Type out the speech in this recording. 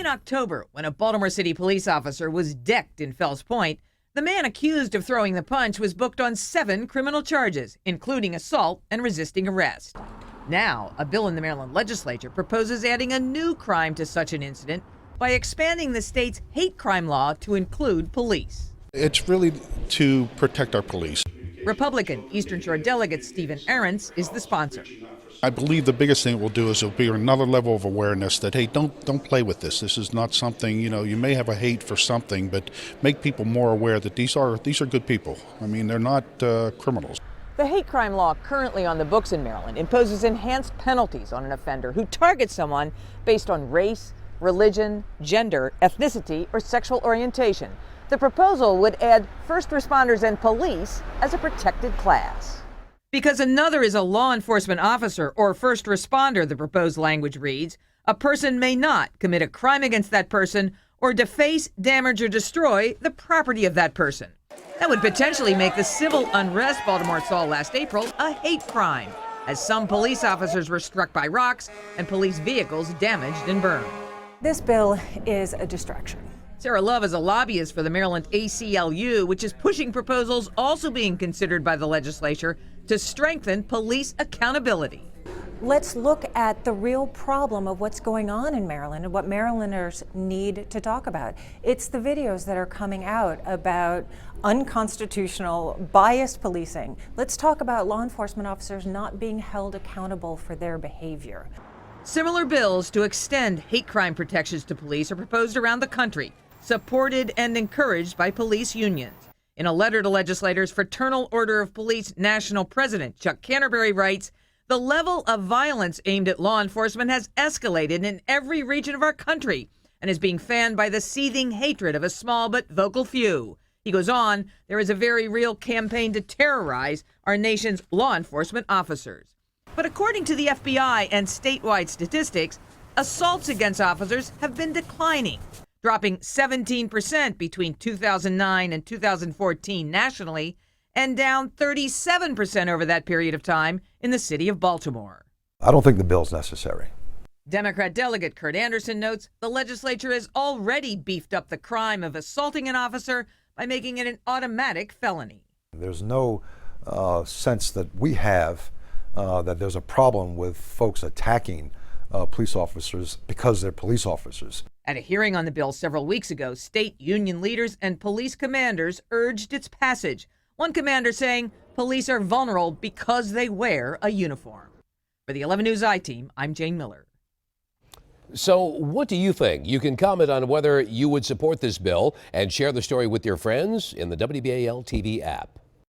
in October, when a Baltimore City police officer was decked in Fells Point, the man accused of throwing the punch was booked on 7 criminal charges, including assault and resisting arrest. Now, a bill in the Maryland legislature proposes adding a new crime to such an incident by expanding the state's hate crime law to include police. It's really to protect our police. Republican Eastern Shore Delegate Stephen Arentz is the sponsor. I believe the biggest thing it will do is it'll be another level of awareness that, hey, don't play with this. This is not something, you may have a hate for something, but make people more aware that these are good people. I mean, they're not criminals. The hate crime law currently on the books in Maryland imposes enhanced penalties on an offender who targets someone based on race, religion, gender, ethnicity, or sexual orientation. The proposal would add first responders and police as a protected class. Because another is a law enforcement officer or first responder, the proposed language reads, a person may not commit a crime against that person or deface, damage, or destroy the property of that person. That would potentially make the civil unrest Baltimore saw last April a hate crime, as some police officers were struck by rocks and police vehicles damaged and burned. This bill is a distraction. Sarah Love is a lobbyist for the Maryland ACLU, which is pushing proposals also being considered by the legislature to strengthen police accountability. Let's look at the real problem of what's going on in Maryland and what Marylanders need to talk about. It's the videos that are coming out about unconstitutional, biased policing. Let's talk about law enforcement officers not being held accountable for their behavior. Similar bills to extend hate crime protections to police are proposed around the country, supported and encouraged by police unions. In a letter to legislators, Fraternal Order of Police National President Chuck Canterbury writes, the level of violence aimed at law enforcement has escalated in every region of our country and is being fanned by the seething hatred of a small but vocal few. He goes on, there is a very real campaign to terrorize our nation's law enforcement officers. But according to the FBI and statewide statistics, assaults against officers have been declining, dropping 17% between 2009 and 2014 nationally, and down 37% over that period of time in the city of Baltimore. I don't think the bill's necessary. Democrat Delegate Kurt Anderson notes the legislature has already beefed up the crime of assaulting an officer by making it an automatic felony. There's no sense that we have that there's a problem with folks attacking police officers because they're police officers. At a hearing on the bill several weeks ago, state union leaders and police commanders urged its passage. One commander saying police are vulnerable because they wear a uniform. For the 11 News I-Team, I'm Jane Miller. So what do you think? You can comment on whether you would support this bill and share the story with your friends in the WBAL TV app.